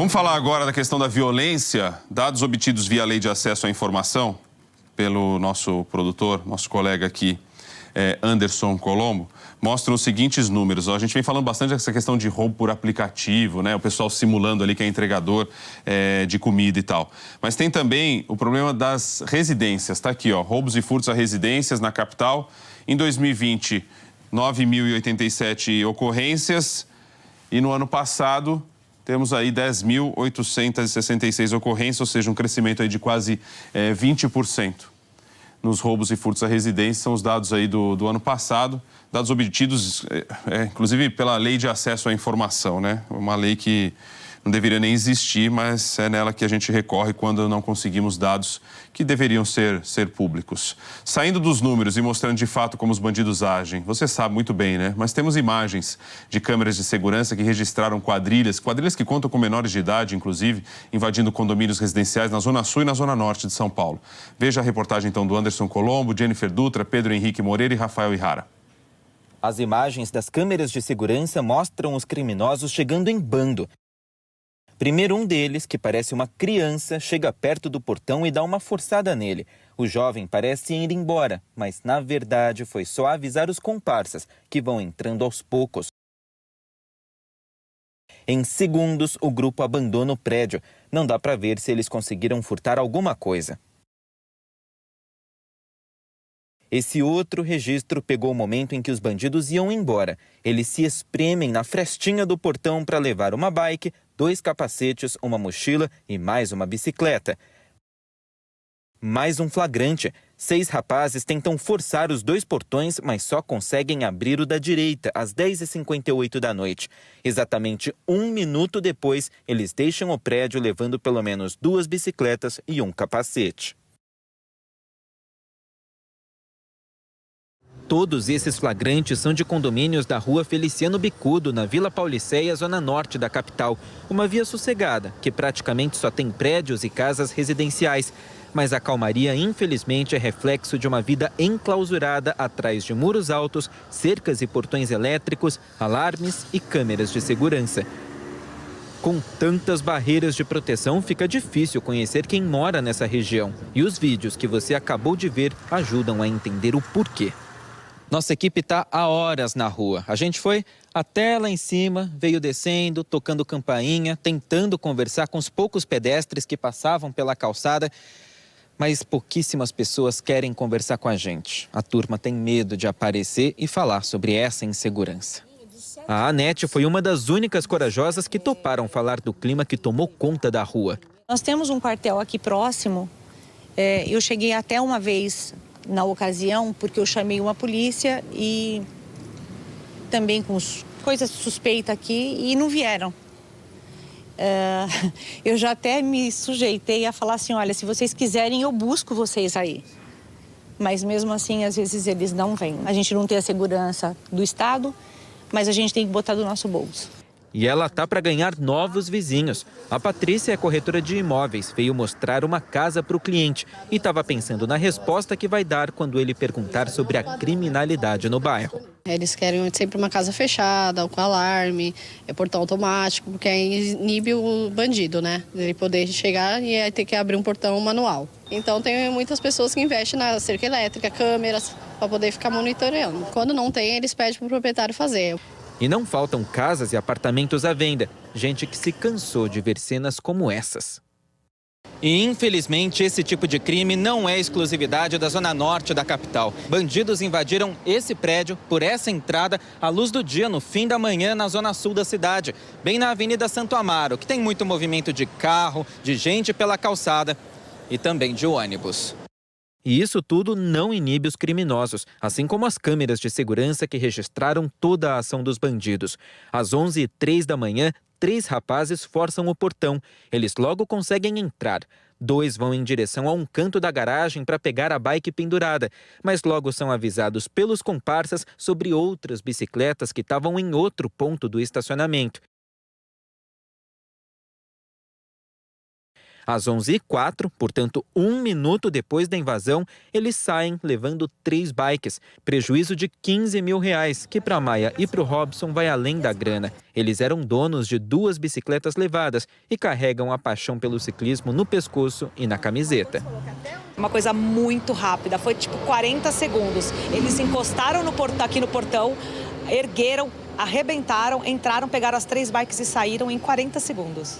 Vamos falar agora da questão da violência. Dados obtidos via Lei de Acesso à Informação pelo nosso produtor, nosso colega aqui, Anderson Colombo, mostram os seguintes números. A gente vem falando bastante dessa questão de roubo por aplicativo, né? O pessoal simulando ali que é entregador de comida e tal. Mas tem também o problema das residências. Está aqui, ó, roubos e furtos a residências na capital. Em 2020, 9.087 ocorrências. E no ano passado, temos aí 10.866 ocorrências, ou seja, um crescimento aí de quase 20%. Nos roubos e furtos à residência, são os dados aí do ano passado, dados obtidos, inclusive, pela Lei de Acesso à Informação, né? Uma lei que não deveria nem existir, mas é nela que a gente recorre quando não conseguimos dados que deveriam ser públicos. Saindo dos números e mostrando de fato como os bandidos agem, você sabe muito bem, né? Mas temos imagens de câmeras de segurança que registraram quadrilhas que contam com menores de idade, inclusive, invadindo condomínios residenciais na Zona Sul e na Zona Norte de São Paulo. Veja a reportagem, então, do Anderson Colombo, Jennifer Dutra, Pedro Henrique Moreira e Rafael Ihara. As imagens das câmeras de segurança mostram os criminosos chegando em bando. Primeiro, um deles, que parece uma criança, chega perto do portão e dá uma forçada nele. O jovem parece ir embora, mas na verdade foi só avisar os comparsas, que vão entrando aos poucos. Em segundos, o grupo abandona o prédio. Não dá para ver se eles conseguiram furtar alguma coisa. Esse outro registro pegou o momento em que os bandidos iam embora. Eles se espremem na frestinha do portão para levar uma bike, 2 capacetes, uma mochila e mais uma bicicleta. Mais um flagrante. 6 rapazes tentam forçar os 2 portões, mas só conseguem abrir o da direita, às 10h58 da noite. Exatamente 1 minuto depois, eles deixam o prédio levando pelo menos 2 bicicletas e um capacete. Todos esses flagrantes são de condomínios da rua Feliciano Bicudo, na Vila Pauliceia, zona norte da capital. Uma via sossegada, que praticamente só tem prédios e casas residenciais. Mas a calmaria, infelizmente, é reflexo de uma vida enclausurada atrás de muros altos, cercas e portões elétricos, alarmes e câmeras de segurança. Com tantas barreiras de proteção, fica difícil conhecer quem mora nessa região. E os vídeos que você acabou de ver ajudam a entender o porquê. Nossa equipe está há horas na rua. A gente foi até lá em cima, veio descendo, tocando campainha, tentando conversar com os poucos pedestres que passavam pela calçada, mas pouquíssimas pessoas querem conversar com a gente. A turma tem medo de aparecer e falar sobre essa insegurança. A Anete foi uma das únicas corajosas que toparam falar do clima que tomou conta da rua. Nós temos um quartel aqui próximo. Eu cheguei até uma vez na ocasião, porque eu chamei uma polícia e também com coisas suspeitas aqui e não vieram. Eu já até me sujeitei a falar assim, olha, se vocês quiserem eu busco vocês aí. Mas mesmo assim, às vezes eles não vêm. A gente não tem a segurança do Estado, mas a gente tem que botar do nosso bolso. E ela tá para ganhar novos vizinhos. A Patrícia é corretora de imóveis, veio mostrar uma casa para o cliente e estava pensando na resposta que vai dar quando ele perguntar sobre a criminalidade no bairro. Eles querem sempre uma casa fechada, com alarme, portão automático, porque aí inibe o bandido, né? Ele poder chegar e aí ter que abrir um portão manual. Então tem muitas pessoas que investem na cerca elétrica, câmeras, para poder ficar monitorando. Quando não tem, eles pedem para o proprietário fazer. E não faltam casas e apartamentos à venda. Gente que se cansou de ver cenas como essas. E, infelizmente, esse tipo de crime não é exclusividade da zona norte da capital. Bandidos invadiram esse prédio por essa entrada à luz do dia no fim da manhã na zona sul da cidade, bem na Avenida Santo Amaro, que tem muito movimento de carro, de gente pela calçada e também de ônibus. E isso tudo não inibe os criminosos, assim como as câmeras de segurança que registraram toda a ação dos bandidos. Às 11h03 da manhã, 3 rapazes forçam o portão. Eles logo conseguem entrar. 2 vão em direção a um canto da garagem para pegar a bike pendurada, mas logo são avisados pelos comparsas sobre outras bicicletas que estavam em outro ponto do estacionamento. Às 11h04, portanto 1 minuto depois da invasão, eles saem levando 3 bikes. Prejuízo de R$15 mil, que para a Maia e para o Robson vai além da grana. Eles eram donos de 2 bicicletas levadas e carregam a paixão pelo ciclismo no pescoço e na camiseta. Uma coisa muito rápida, foi tipo 40 segundos. Eles se encostaram aqui no portão, ergueram, arrebentaram, entraram, pegaram as 3 bikes e saíram em 40 segundos.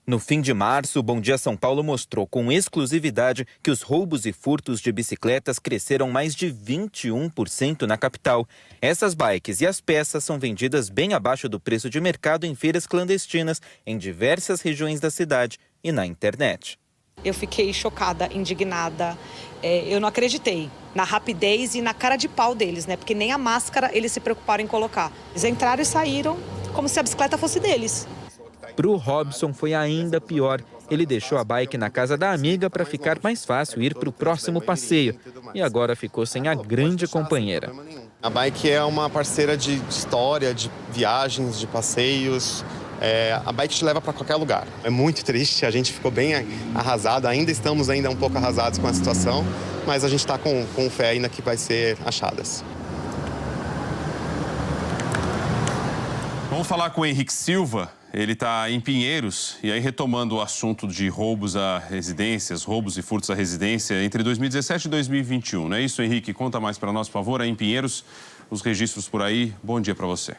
No fim de março, o Bom Dia São Paulo mostrou com exclusividade que os roubos e furtos de bicicletas cresceram mais de 21% na capital. Essas bikes e as peças são vendidas bem abaixo do preço de mercado em feiras clandestinas em diversas regiões da cidade e na internet. Eu fiquei chocada, indignada. Eu não acreditei na rapidez e na cara de pau deles, né? Porque nem a máscara eles se preocuparam em colocar. Eles entraram e saíram como se a bicicleta fosse deles. Para o Robson foi ainda pior. Ele deixou a bike na casa da amiga para ficar mais fácil ir para o próximo passeio. E agora ficou sem a grande companheira. A bike é uma parceira de história, de viagens, de passeios. A bike te leva para qualquer lugar. É muito triste, a gente ficou bem arrasado. Estamos um pouco arrasados com a situação. Mas a gente está com fé ainda que vai ser achadas. Vamos falar com o Henrique Silva. Ele está em Pinheiros e aí retomando o assunto de roubos a residências, roubos e furtos à residência entre 2017 e 2021. Não é isso, Henrique? Conta mais para nós, por favor. Aí em Pinheiros, os registros por aí. Bom dia para você.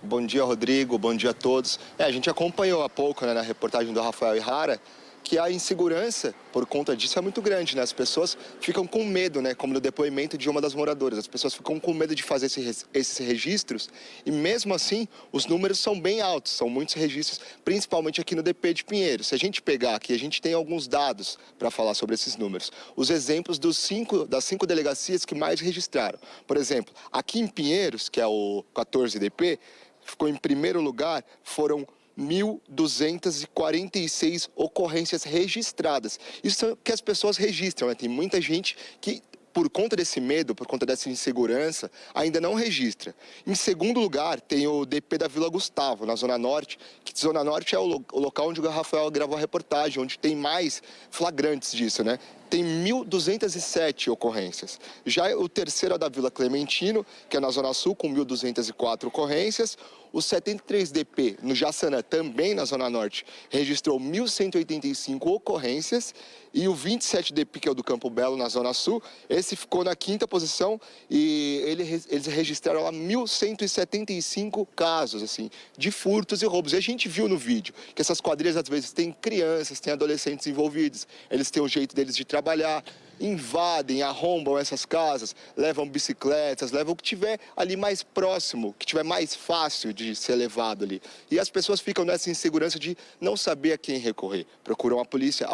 Bom dia, Rodrigo. Bom dia a todos. A gente acompanhou há pouco, né, na reportagem do Rafael Ihara, que a insegurança, por conta disso, é muito grande, né? As pessoas ficam com medo, né? Como no depoimento de uma das moradoras. As pessoas ficam com medo de fazer esses registros e, mesmo assim, os números são bem altos. São muitos registros, principalmente aqui no DP de Pinheiros. Se a gente pegar aqui, a gente tem alguns dados para falar sobre esses números. Os exemplos das 5 delegacias que mais registraram. Por exemplo, aqui em Pinheiros, que é o 14DP, ficou em primeiro lugar, foram 1.246 ocorrências registradas. Isso é que as pessoas registram, né? Tem muita gente que, por conta desse medo, por conta dessa insegurança, ainda não registra. Em segundo lugar, tem o DP da Vila Gustavo, na Zona Norte, que Zona Norte é o local onde o Rafael gravou a reportagem, onde tem mais flagrantes disso, né? Tem 1.207 ocorrências. Já o terceiro é da Vila Clementino, que é na Zona Sul, com 1.204 ocorrências. O 73DP, no Jaçanã, também na Zona Norte, registrou 1.185 ocorrências. E o 27DP, que é o do Campo Belo, na Zona Sul, esse ficou na 5ª posição e eles registraram lá 1.175 casos, assim, de furtos e roubos. E a gente viu no vídeo que essas quadrilhas, às vezes, têm crianças, têm adolescentes envolvidos, eles têm o jeito deles de trabalhar, invadem, arrombam essas casas, levam bicicletas, levam o que tiver ali mais próximo, que tiver mais fácil de ser levado ali. E as pessoas ficam nessa insegurança de não saber a quem recorrer. Procuram a polícia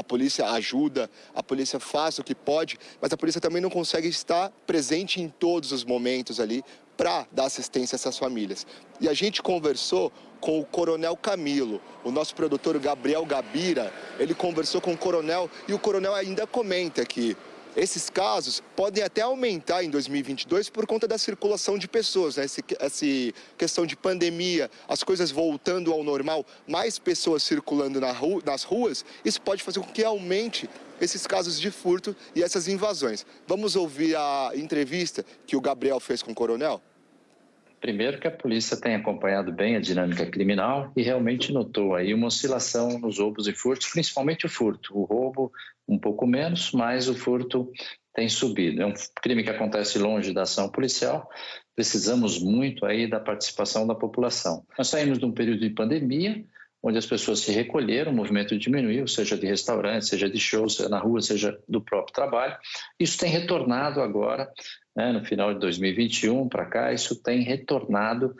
ajuda, a polícia faz o que pode, mas a polícia também não consegue estar presente em todos os momentos ali para dar assistência a essas famílias. E a gente conversou com o Coronel Camilo, o nosso produtor Gabriel Gabira, ele conversou com o coronel e o coronel ainda comenta que esses casos podem até aumentar em 2022 por conta da circulação de pessoas, né? Essa questão de pandemia, as coisas voltando ao normal, mais pessoas circulando nas ruas, isso pode fazer com que aumente esses casos de furto e essas invasões. Vamos ouvir a entrevista que o Gabriel fez com o coronel? Primeiro que a polícia tem acompanhado bem a dinâmica criminal e realmente notou aí uma oscilação nos roubos e furtos, principalmente o furto. O roubo um pouco menos, mas o furto tem subido. É um crime que acontece longe da ação policial, precisamos muito aí da participação da população. Nós saímos de um período de pandemia, onde as pessoas se recolheram, o movimento diminuiu, seja de restaurante, seja de shows, seja na rua, seja do próprio trabalho. Isso tem retornado agora, né, no final de 2021 para cá, isso tem retornado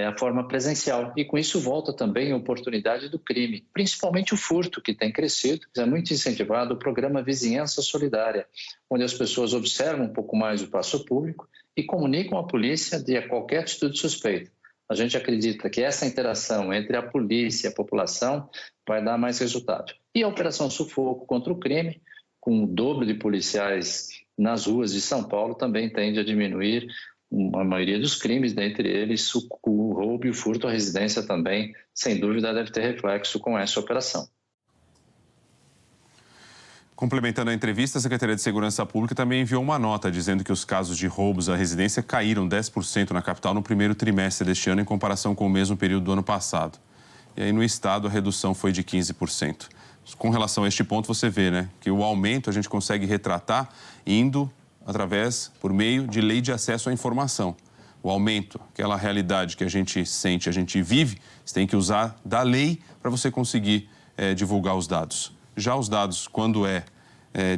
a forma presencial. E com isso volta também a oportunidade do crime, principalmente o furto, que tem crescido. É muito incentivado o programa Vizinhança Solidária, onde as pessoas observam um pouco mais o espaço público e comunicam à polícia de qualquer atitude suspeita. A gente acredita que essa interação entre a polícia e a população vai dar mais resultado. E a Operação Sufoco contra o crime, com o dobro de policiais nas ruas de São Paulo, também tende a diminuir a maioria dos crimes, dentre eles o roubo e o furto à residência também, sem dúvida, deve ter reflexo com essa operação. Complementando a entrevista, a Secretaria de Segurança Pública também enviou uma nota dizendo que os casos de roubos à residência caíram 10% na capital no primeiro trimestre deste ano em comparação com o mesmo período do ano passado. E aí no estado a redução foi de 15%. Com relação a este ponto você vê, né, que o aumento a gente consegue retratar indo por meio de lei de acesso à informação. O aumento, aquela realidade que a gente sente, a gente vive, você tem que usar da lei para você conseguir divulgar os dados. Já os dados, quando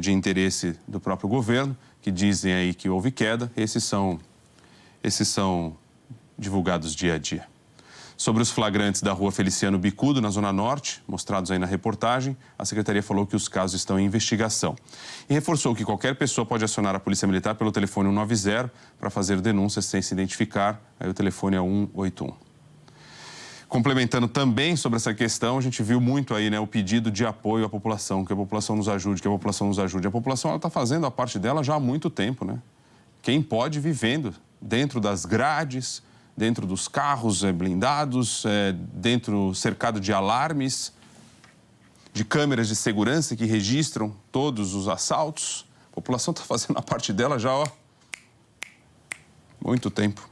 de interesse do próprio governo, que dizem aí que houve queda, esses são divulgados dia a dia. Sobre os flagrantes da Rua Feliciano Bicudo, na Zona Norte, mostrados aí na reportagem, a Secretaria falou que os casos estão em investigação. E reforçou que qualquer pessoa pode acionar a Polícia Militar pelo telefone 190 para fazer denúncias sem se identificar. Aí o telefone é 181. Complementando também sobre essa questão, a gente viu muito aí, né, o pedido de apoio à população, que a população nos ajude, que a população nos ajude. A população está fazendo a parte dela já há muito tempo, né? Quem pode vivendo dentro das grades, dentro dos carros blindados, dentro cercado de alarmes, de câmeras de segurança que registram todos os assaltos. A população está fazendo a parte dela já, muito tempo.